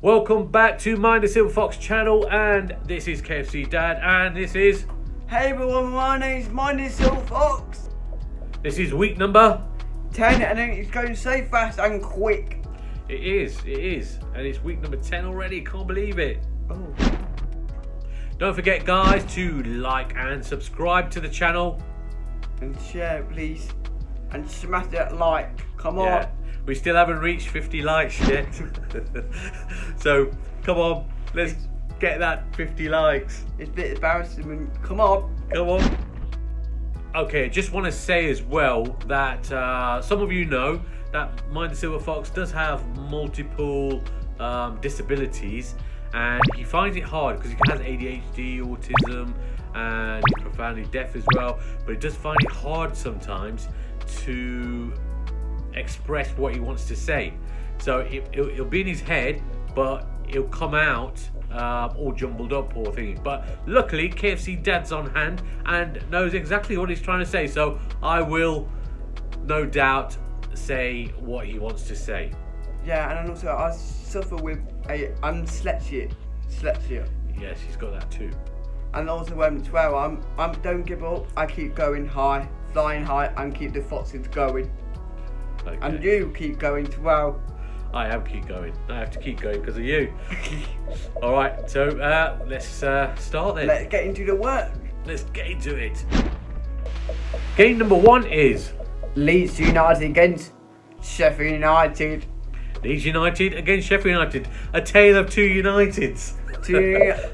Welcome back to Mind the Silver Fox channel, and this is KFC Dad, and this is... Hey everyone, my name's Mind the Silver Fox. This is week number... 10, and then it's going so fast and quick. It is, and it's week number 10 already, can't believe it. Oh. Don't forget guys to like and subscribe to the channel. And share please, and smash that like, come on. Yeah. We still haven't reached 50 likes yet. So, come on, let's get that 50 likes. It's a bit embarrassing, come on. Come on. Okay, just want to say as well that some of you know that Mind the Silver Fox does have multiple disabilities, and he finds it hard because he has ADHD, autism, and he's profoundly deaf as well, but he does find it hard sometimes to express what he wants to say. So it'll be in his head, but it'll come out all jumbled up, poor thing. But luckily KFC Dad's on hand and knows exactly what he's trying to say, so I will no doubt say what he wants to say. Yeah, and also I suffer with dyslexia. Yes, he's got that too. And also as well, I'm don't give up, I keep going high, flying high, and keep the foxes going. Okay. And you keep going as well. I have to keep going. I have to keep going because of you. All right, so let's start then. Let's get into the work. Let's get into it. Game number 1 is Leeds United against Sheffield United. Leeds United against Sheffield United. A tale of two Uniteds.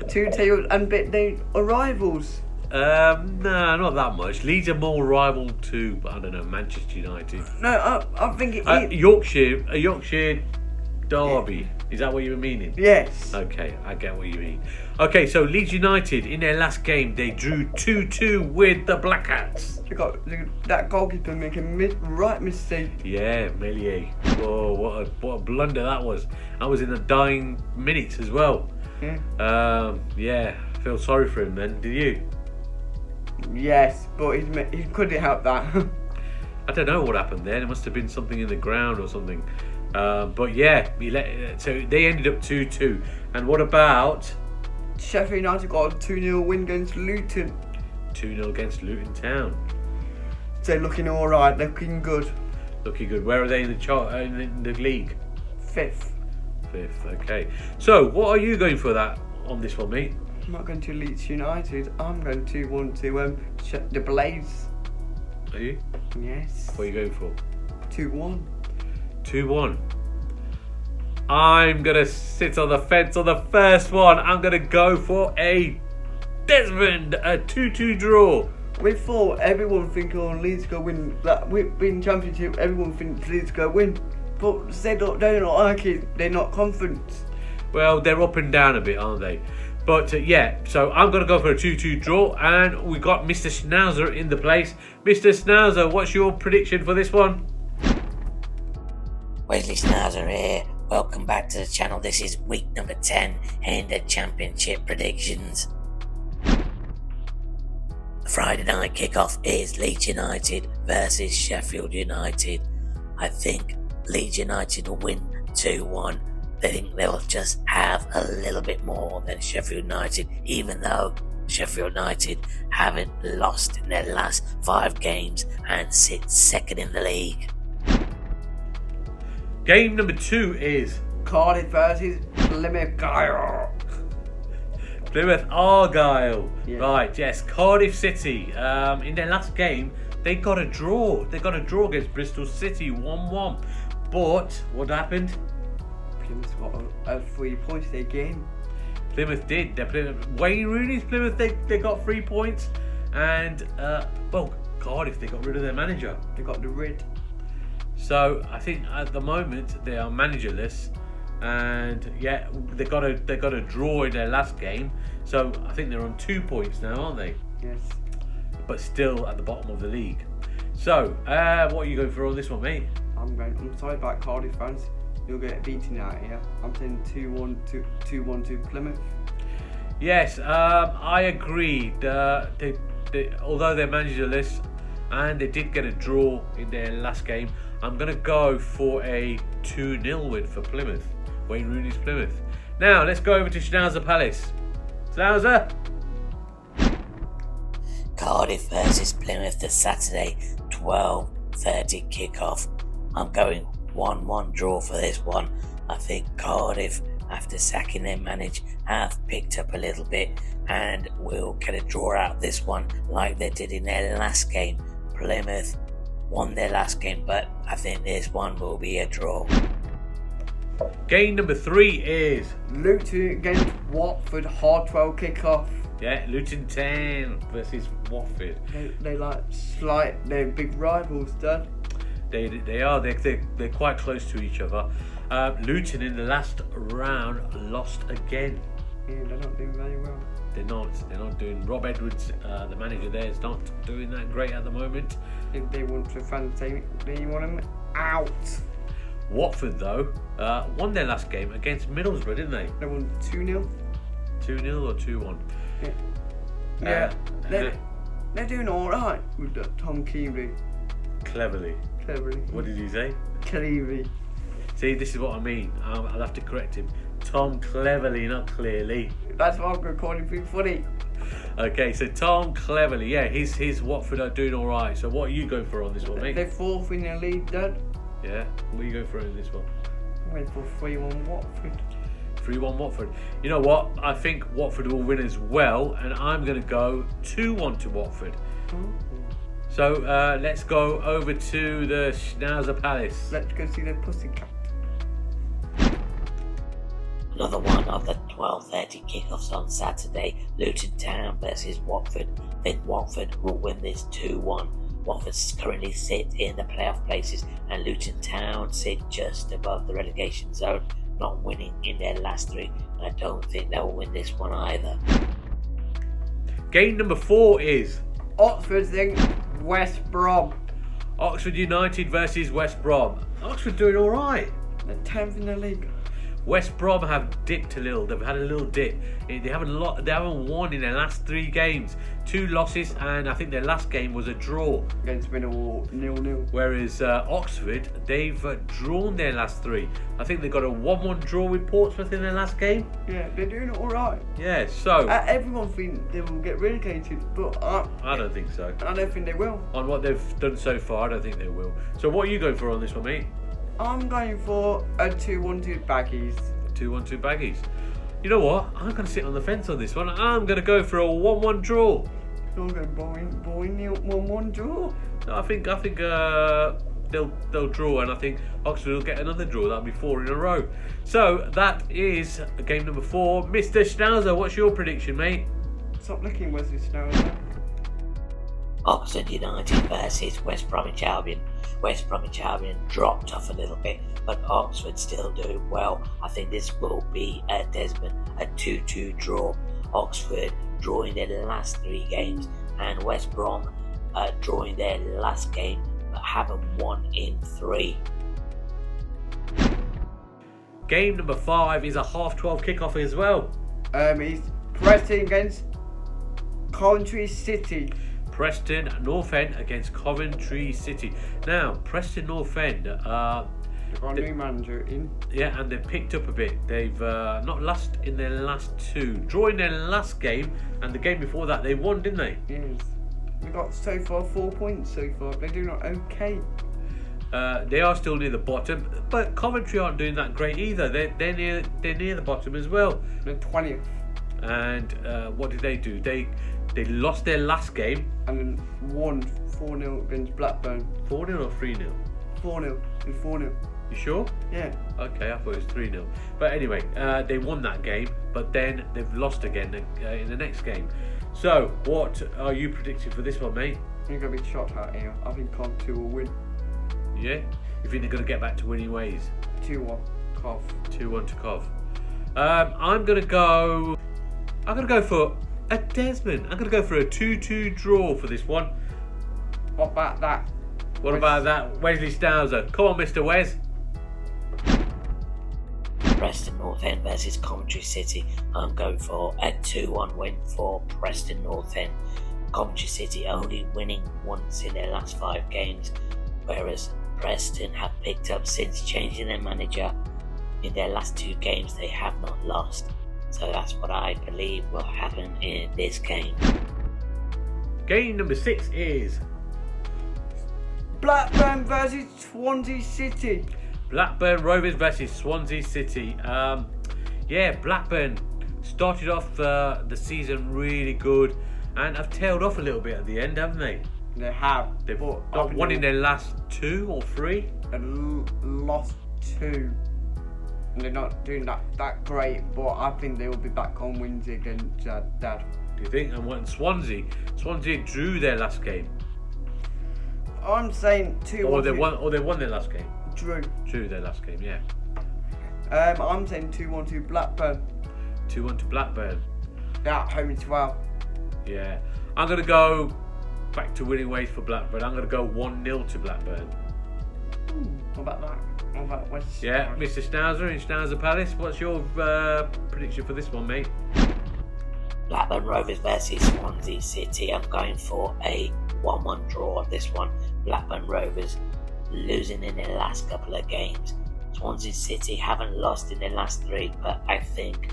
two tailed unbeaten rivals. No, not that much. Leeds are more rival to, I don't know, Manchester United. No, I think it is. A Yorkshire derby. Yeah. Is that what you were meaning? Yes. Okay, I get what you mean. Okay, so Leeds United, in their last game, they drew 2-2 with the Black Hats. You got that goalkeeper making right mistake. Yeah, Millier. Whoa, what a blunder that was. That was in the dying minutes as well. Yeah, I feel sorry for him then, did you? Yes, but he couldn't help that. I don't know what happened there. There must have been something in the ground or something. But yeah, so they ended up 2-2. And what about... Sheffield United got a 2-0 win against Luton. 2-0 against Luton Town. So looking alright, looking good. Looking good. Where are they in the chart, in the league? 5th. 5th, okay. So, what are you going for that on this one, mate? I'm not going to Leeds United. I'm going to want to the Blades. Are you? Yes. What are you going for? 2-1. 2-1. I'm gonna sit on the fence on the first one. I'm gonna go for a Desmond, a 2-2 draw. We thought everyone think Leeds go win. Like we've been championship, everyone thinks Leeds go win, but they're not like it. They're not confident. Well, they're up and down a bit, aren't they? But yeah, so I'm going to go for a 2-2 draw, and we got Mr. Schnauzer in the place. Mr. Schnauzer, what's your prediction for this one? Wesley Schnauzer here. Welcome back to the channel. This is week number 10 in the championship predictions. The Friday night kickoff is Leeds United versus Sheffield United. I think Leeds United will win 2-1. They think they'll just have a little bit more than Sheffield United, even though Sheffield United haven't lost in their last 5 games and sit second in the league. Game number 2 is Cardiff versus Plymouth. Plymouth Argyle. Yeah. Right, yes, Cardiff City. In their last game, they got a draw. They got a draw against Bristol City, 1-1. But what happened? Plymouth got 3 points again. Plymouth did. Wayne Rooney's Plymouth, they got 3 points. And, Cardiff, they got rid of their manager. They got the rid. So, I think at the moment, they are managerless. And, yeah, they got a draw in their last game. So, I think they're on 2 points now, aren't they? Yes. But still at the bottom of the league. So, what are you going for on this one, mate? I'm sorry about Cardiff fans. You'll get beaten out here. I'm saying 2-1 to Plymouth. Yes, I agree. Although they're managerless and they did get a draw in their last game, I'm going to go for a 2-0 win for Plymouth. Wayne Rooney's Plymouth. Now let's go over to Schnauzer Palace. Schnauzer. Cardiff versus Plymouth this Saturday, 12:30 kickoff. I'm going 1-1 draw for this one. I think Cardiff, after sacking their manager, have picked up a little bit and will get a draw out of this one like they did in their last game. Plymouth won their last game, but I think this one will be a draw. Game number 3 is Luton against Watford, hard 12 kickoff. Luton Town versus Watford. They're big rivals, Dad. They are. They're quite close to each other. Luton in the last round lost again. Yeah, they're not doing very well. They're not doing. Rob Edwards, the manager there, is not doing that great at the moment. If they want to fans, they want them out. Watford though won their last game against Middlesbrough, didn't they? They won 2-0. 2-0 or 2-1. Yeah. They're doing all right with Tom Cleary. Cleverly. What did he say? Cleary. See, this is what I mean. I'll have to correct him. Tom Cleverly, not clearly. That's what I'm going to call him. Pretty funny. Okay, so Tom Cleverly, yeah, his Watford are doing all right. So what are you going for on this one, mate? They're 4th in the league, Dad. Yeah, what are you going for in this one? I went for 3-1 Watford. 3-1 Watford. You know what? I think Watford will win as well, and I'm going to go 2-1 to Watford. So let's go over to the Schnauzer Palace. Let's go see the Pussycat. Another one of the 12:30 kickoffs on Saturday, Luton Town versus Watford. I think Watford will win this 2-1. Watford currently sit in the playoff places and Luton Town sit just above the relegation zone, not winning in their last 3. And I don't think they'll win this one either. Game number 4 is Oxford against West Brom. Oxford United versus West Brom. Oxford doing all right. They're 10th in the league. West Brom have dipped a little. They've had a little dip. They haven't won in their last 3 games. 2 losses, and I think their last game was a draw Against Millwall, 0-0. Whereas Oxford, they've drawn their last 3. I think they got a 1-1 draw with Portsmouth in their last game. Yeah, they're doing all right. Yeah, so Everyone thinks they will get relegated, but I don't think so. I don't think they will. On what they've done so far, I don't think they will. So what are you going for on this one, mate? I'm going for a 2-1 Baggies. 2-1 Baggies. You know what? I'm going to sit on the fence on this one. I'm going to go for a 1-1 draw. You're going boing 1-1 draw. No, I think they'll draw, and I think Oxford will get another draw. That'll be 4 in a row. So that is game number 4. Mr. Schnauzer, what's your prediction, mate? Stop looking, Wesley Schnauzer. Oxford United versus West Bromwich Albion. West Bromwich Albion dropped off a little bit, but Oxford still doing well. I think this will be a 2-2 draw. Oxford drawing their last 3 games, and West Brom drawing their last game, but haven't won in 3. Game number 5 is a 12:30 kickoff as well. He's Preston against Coventry City. Preston North End against Coventry City. Now, Preston North End, They've got a new manager in. Yeah, and they've picked up a bit. They've not lost in their last 2. Drawing their last game, and the game before that, they won, didn't they? Yes. We've got so far 4 points so far. They're doing okay. They are still near the bottom, but Coventry aren't doing that great either. They're near the bottom as well. They're 20th. And what did they do? They lost their last game. And then won 4-0 against Blackburn. 4-0 or 3-0? 4-0. It's 4-0. You sure? Yeah. Okay, I thought it was 3-0. But anyway, they won that game, but then they've lost again in the next game. So, what are you predicting for this one, mate? You're going to be shot out here. I think Coventry will win. Yeah? You think they're going to get back to winning ways? 2-1. Cov. 2-1 to Cov. I'm going to go for a Desmond. I'm going to go for a 2-2 draw for this one. What about that? What about that? Wesley Schnauzer. Come on, Mr. Wes. Preston North End versus Coventry City. I'm going for a 2-1 win for Preston North End. Coventry City only winning once in their last 5 games, whereas Preston have picked up since changing their manager. In their last 2 games, they have not lost. So that's what I believe will happen in this game. Game number 6 is Blackburn versus Swansea City. Blackburn Rovers versus Swansea City. Blackburn started off the season really good and have tailed off a little bit at the end, haven't they? They have. They've not won in their last 2 or 3. And lost 2. And they're not doing that great, but I think they will be back on wins against Dad. Do you think? And what Swansea drew their last game. I'm saying 2-1. Or they won their last game. Drew their last game, yeah. I'm saying 2-1 to Blackburn. 2-1 to Blackburn. At home as well. Yeah. I'm going to go back to winning ways for Blackburn. I'm going to go 1-0 to Blackburn. What about that? What about West? Yeah, Mr. Schnauzer in Schnauzer Palace. What's your prediction for this one, mate? Blackburn Rovers versus Swansea City. I'm going for a 1-1 draw on this one. Blackburn Rovers losing in their last couple of games. Swansea City haven't lost in their last 3, but I think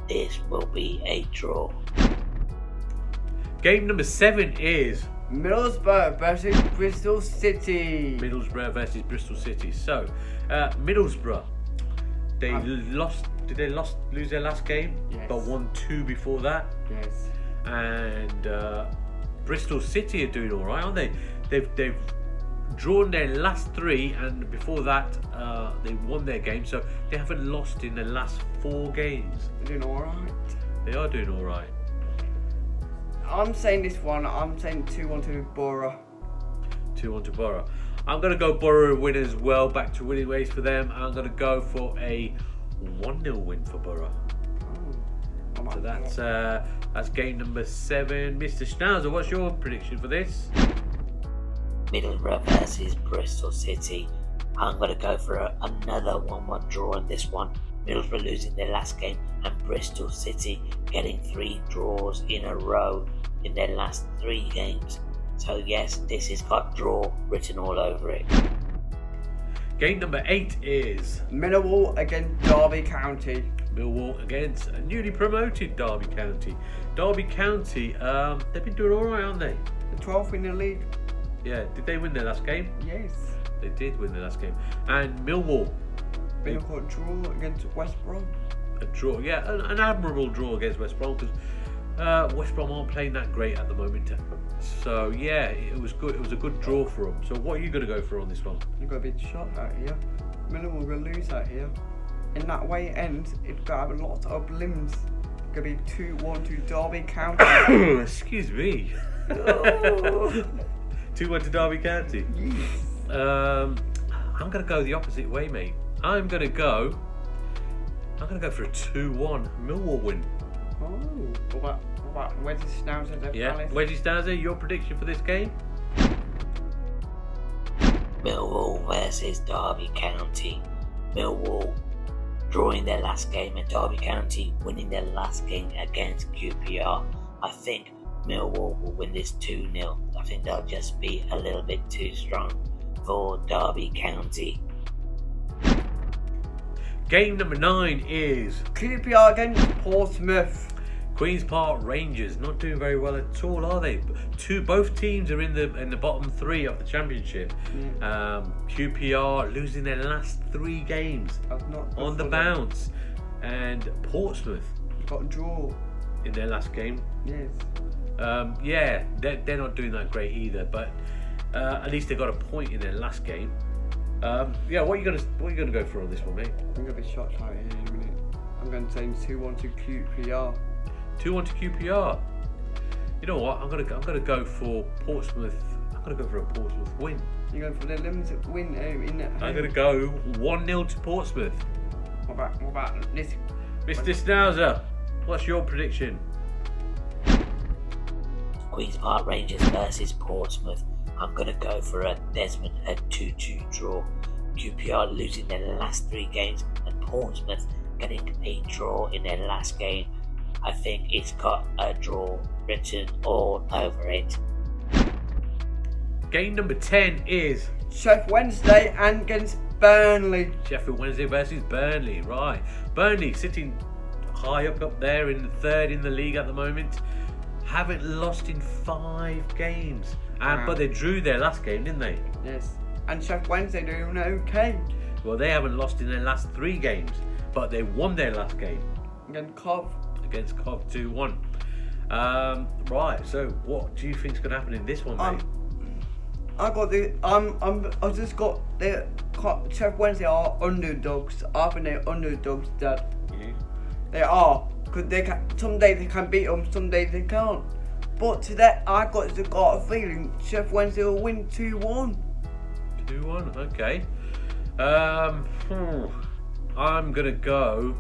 this will be a draw. Game number 7 is Middlesbrough versus Bristol City. Middlesbrough versus Bristol City. So, Middlesbrough, they lost. Did they lose their last game? Yes. But won 2 before that. Yes. And Bristol City are doing all right, aren't they? They've drawn their last 3, and before that, they won their game. So they haven't lost in the last 4 games. They're doing all right. They are doing all right. I'm saying this one. I'm saying 2-1 to Borough. 2-1 to Borough. I'm going to go Borough win as well. Back to winning ways for them. I'm going to go for a 1-0 win for Borough. So that's game number 7. Mr. Schnauzer, what's your prediction for this? Middlesbrough versus Bristol City. I'm going to go for another 1-1 draw in this one. Middlesbrough losing their last game and Bristol City getting 3 draws in a row in their last 3 games. So yes, this has got draw written all over it. Game number 8 is Millwall against Derby County. Millwall against a newly promoted Derby County. Derby County, they've been doing all right, aren't they? The 12th in the league. Yeah, did they win their last game? Yes. They did win their last game. And Millwall, Been a good draw against West Brom. a draw, yeah, an admirable draw against West Brom, because West Brom aren't playing that great at the moment. So yeah, it was good. It was a good draw for them. So what are you going to go for on this one? You've got a big shot out here. Millwall will lose out here. In that way it ends, it's got to have a lot of limbs. It's going to be 2-1 to Derby County. Excuse me. Oh. 2-1 to Derby County. Yes. I'm going to go the opposite way, mate. I'm going to go for a 2-1 Millwall win. Oh, what about Wesley Schnauzer at Yeah, Palace? Wesley Schnauzer, your prediction for this game? Millwall versus Derby County. Millwall drawing their last game and Derby County winning their last game against QPR. I think Millwall will win this 2-0. I think they'll just be a little bit too strong for Derby County. Game number 9 is QPR against Portsmouth. Queen's Park Rangers. Not doing very well at all, are they? Both teams are in the bottom 3 of the championship. QPR losing their last 3 games on the bounce, and Portsmouth got a draw in their last game. Yes. They're not doing that great either, but at least they got a point in their last game. What are you gonna go for on this one, mate? I'm gonna be shocked out here in a minute. I'm going to say 2-1 to QPR. 2-1 to QPR. You know what? I'm gonna go for Portsmouth. I'm gonna go for a Portsmouth win. You're going for the limited win in that. I'm gonna go 1-0 to Portsmouth. What about this? Mr. Schnauzer, what's your prediction? Queen's Park Rangers versus Portsmouth. I'm going to go for a 2-2 draw. QPR losing their last 3 games and Portsmouth getting a draw in their last game. I think it's got a draw written all over it. Game number 10 is Sheffield Wednesday and against Burnley. Sheffield Wednesday versus Burnley, right. Burnley sitting high up there in the third in the league at the moment. Haven't lost in 5 games. But they drew their last game, didn't they? Yes. And Sheffield Wednesday doing okay. Well, they haven't lost in their last 3 games, but they won their last game. Against Cov. Against Cov 2-1. Right, so what do you think's going to happen in this one, mate? I just got the Sheffield Wednesday are underdogs. I think they're underdogs, Dad. Yeah. They are, because some days they can beat them, some days they can't. But today I got a feeling Sheffield Wednesday will win 2-1. 2-1, okay. I'm gonna go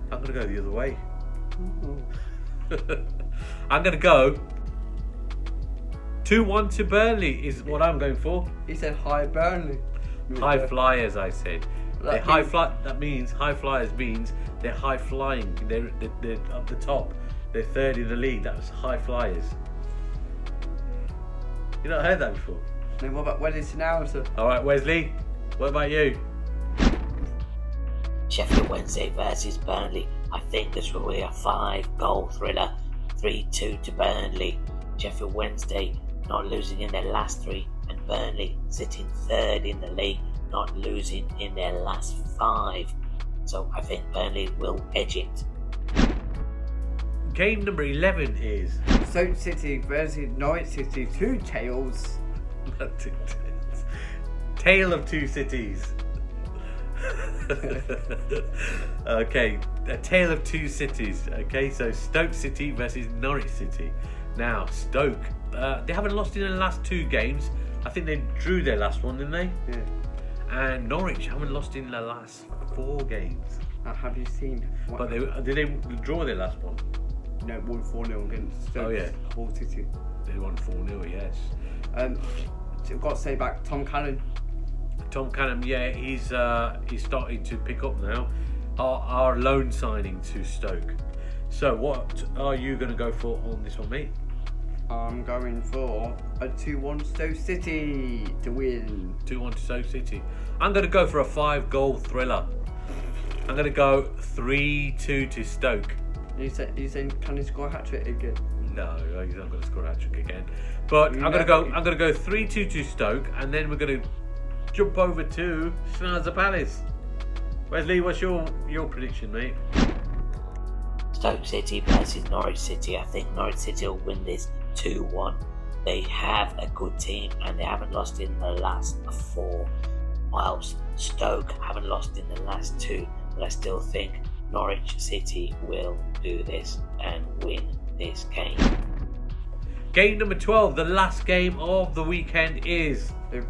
the other way. I'm gonna go 2-1 to Burnley is what I'm going for. He said high Burnley. High flyers, I said. That means high flyers means they're high flying. They're up the top. They're third in the league. That's high flyers. You not heard that before? Then what about Wesley Schnauzer? All right, Wesley. What about you? Sheffield Wednesday versus Burnley. I think this will be a 5-goal thriller. 3-2 to Burnley. Sheffield Wednesday not losing in their last 3, and Burnley sitting third in the league, not losing in their last 5. So I think Burnley will edge it. Game number 11 is Stoke City versus Norwich City. 2 tails. Tale of 2 cities. Okay, a tale of 2 cities. Okay, so Stoke City versus Norwich City. Now, Stoke, they haven't lost in the last 2 games. I think they drew their last one, didn't they? Yeah. And Norwich haven't lost in the last 4 games. Have you seen? But did they draw their last one? No, won 4-0 against Stoke. Oh yeah, Hull City. They won 4-0. Yes. I've got to say back Tom Cannon. Tom Cannon, yeah, he's starting to pick up now. Our loan signing to Stoke. So what are you going to go for on this one, mate? I'm going for a 2-1 Stoke City to win. 2-1 to Stoke City. I'm going to go for a 5-goal thriller. I'm going to go 3-2 to Stoke. You saying can he score a hat-trick again? No, he's not going to score a hat-trick again. But I'm going to go 3-2 to Stoke, and then we're going to jump over to Schnauzer Palace. Wesley, what's your prediction, mate? Stoke City versus Norwich City. I think Norwich City will win this 2-1. They have a good team and they haven't lost in the last 4, whilst Stoke haven't lost in the last 2. But I still think Norwich City will do this and win this game. Game number 12, the last game of the weekend is the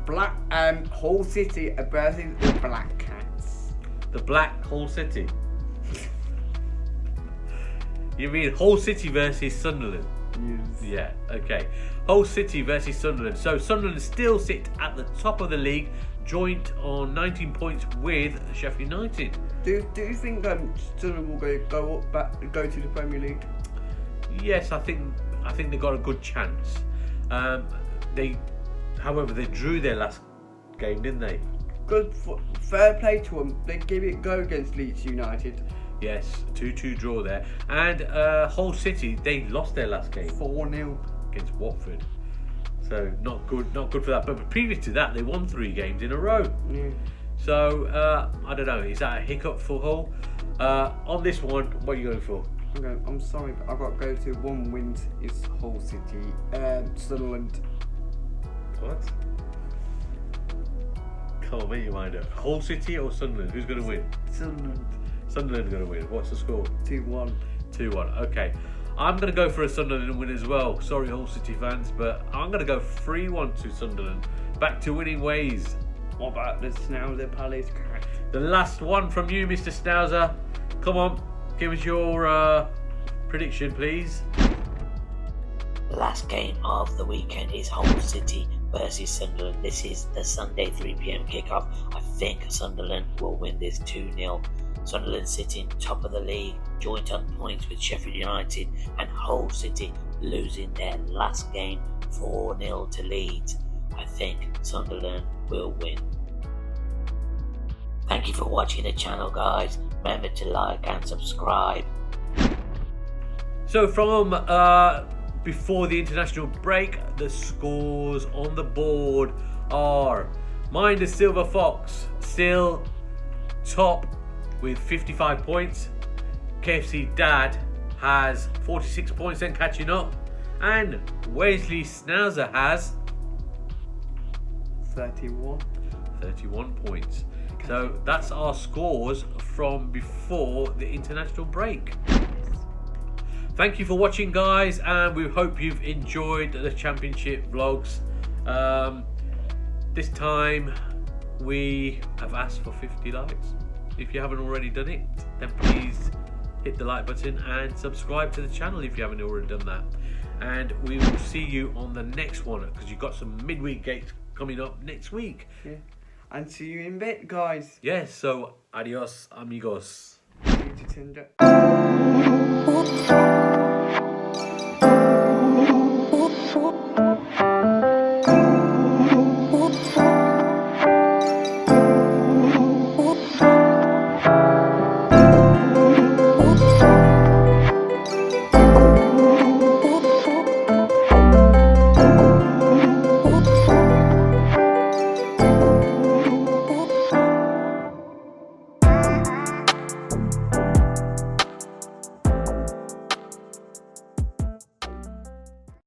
Hull City versus the Black Cats. The Black Hull City. You mean Hull City versus Sunderland? Yes. Yeah, okay. Hull City versus Sunderland. So Sunderland still sit at the top of the league, joint on 19 points with Sheffield United. Do you think Sunderland will go to the Premier League? Yes, I think they got a good chance. However, they drew their last game, didn't they? Good, fair play to them. They gave it a go against Leeds United. Yes, 2-2 draw there. And Hull City, they lost their last game 4-0 against Watford. So not good for that. But previous to that, they won 3 games in a row. Yeah. So I don't know. Is that a hiccup for Hull? On this one, what are you going for? I'm sorry, but I've got to go to 1 wins. It's Hull City, Sunderland. What? Come on, make your mind up. Hull City or Sunderland? Who's going to win? Sunderland. Sunderland's going to win. What's the score? 2-1. 2-1. Okay. I'm going to go for a Sunderland win as well. Sorry, Hull City fans, but I'm going to go 3-1 to Sunderland. Back to winning ways. What about the Schnauzer Palace Cat? The last one from you, Mr. Schnauzer. Come on, give us your prediction, please. The last game of the weekend is Hull City versus Sunderland. This is the Sunday 3 p.m. kickoff. I think Sunderland will win this 2-0. Sunderland sitting top of the league, joint on points with Sheffield United, and Hull City losing their last game 4-0 to Leeds. I think Sunderland will win. Thank you for watching the channel, guys. Remember to like and subscribe. So from before the international break, the scores on the board are Mind the Silver Fox still top with 55 points. KFC Dad has 46 points and catching up. And Wesley Schnauzer has 31 points. So that's our scores from before the international break. Thank you for watching, guys, and we hope you've enjoyed the championship vlogs. This time we have asked for 50 likes. If you haven't already done it, then please hit the like button and subscribe to the channel if you haven't already done that. And we will see you on the next one, because you've got some midweek games coming up next week. Yeah. And see you in a bit, guys. Yes, so adios amigos. See you, Tinder.